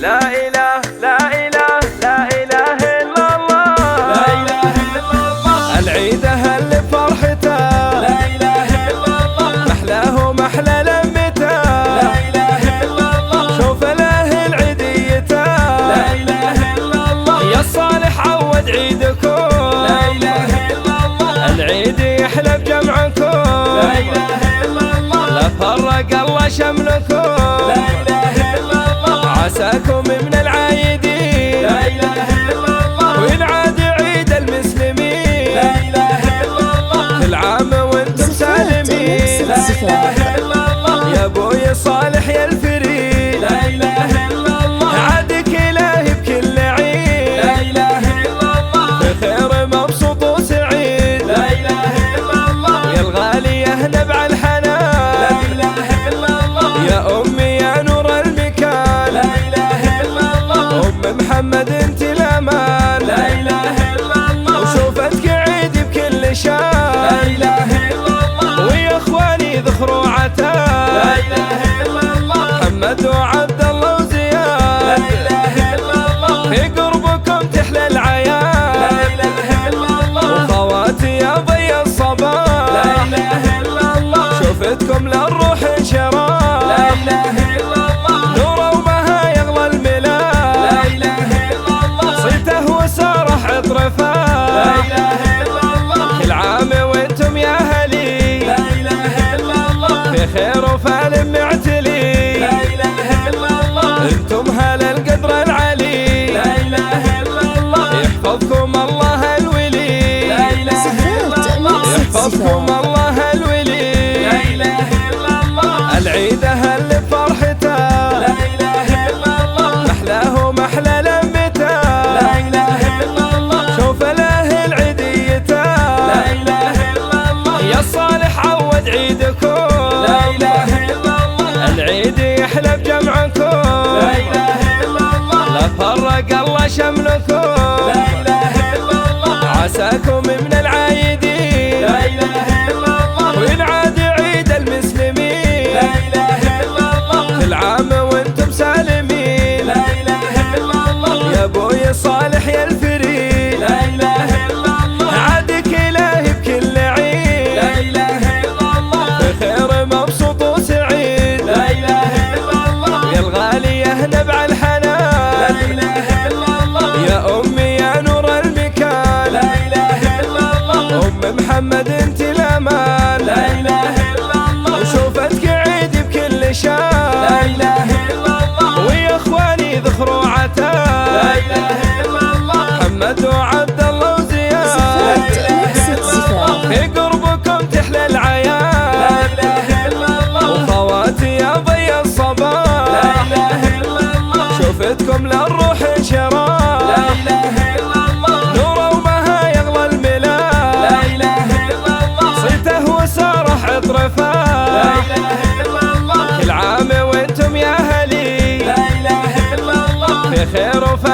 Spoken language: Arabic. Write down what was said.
لا إله لا إله لا إله إلا الله، لا إله إلا الله. العيدة هل فرحته، لا إله إلا الله. محلاه محلى لمته، لا إله إلا الله. شوف الأهل عيديته، لا إله إلا الله. يا الصالح عود عيدكم، لا إله إلا الله. العيد يحلى بجمعكم، لا إله إلا الله. لا فرق الله شملكم، لا إله إلا الله. عساكم من العايدين، لا إله إلا الله. وينعاد عيد المسلمين، لا إله إلا الله. كل عام وانتم سالمين، لا إله إلا الله. يا ابوي صالح يا الفريد، لا إله إلا الله. عادك إلهي بكل عيد، لا إله إلا الله. بخير مبسوط وسعيد، لا إله إلا الله. يا الغالي يا نبع الحنان، لا إله إلا الله. يا أمي يا نور المكان، لا إله إلا الله. أم محمد انت الأمان، لا إله إلا الله. وشوفتك عيد بكل شان، لا إله إلا الله. ويا اخواني ذخروا عتاب، لا إله إلا الله. محمد وعبد الله وزياد، لا إله إلا الله. في قربكم تحلى العيال، لا إله إلا الله. وخواتي يا ضي الصباح، لا إله إلا الله. شوفتكم للروح انشراح، لا إله إلا الله. نور وبها يغلى الملاح، لا إله إلا الله. صيته وسارح اطرفاه، لا إله إلا الله. كل عام وانتم يا هلي، لا إله إلا الله. في خير وفال معتلي، لا إله إلا الله. انتم هل القدر العلي، لا إله إلا الله. يحفظكم الله الولي، لا إله إلا الله. يحفظكم الله الولي، لا إله إلا الله. العيدة هل فرحته، لا إله إلا الله. محلاه محلى لمته، لا إله إلا الله. شوف الأهل عيديته، لا إله إلا الله. يا الصالح عود عيدكم، لا إله إلا الله. العيد يحلى بجمعكم، لا إله إلا الله. لا فرق الله شملكم، لا إله إلا الله. عساكم من العايدين، لا إله إلا الله. وينعاد عيد المسلمين، لا إله إلا الله. كل عام وانتم سالمين، لا إله إلا الله. يا ابوي صالح يا الفريد، لا إله إلا الله. عادك إلهي بكل عيد، لا إله إلا الله. بخير مبسوط وسعيد، لا إله إلا الله. يا الغالي يا نبع لا الحنان، إله إلا الله. يا أمي يا نور المكان، لا إله إلا الله. أم محمد انت الأمان، لا إله إلا الله. وشوفتك عيد بكل شان، لا إله إلا الله. ويا اخواني ذخروا لا عتاب، إله إلا الله. محمد وعبد الله لا وزياد، إله إلا الله. في قربكم تحلى لا العيال، إله إلا الله. وخواتي يا ضي لا الصباح، إله إلا الله. شوفتكم للروح انشراح، لا إله إلا الله. نور وبها يغلى الملاح، لا إله إلا الله. صيته وسارح اطرفاه، لا إله إلا الله. كل عام وانتم يا هلي، لا إله إلا الله. في خير وفال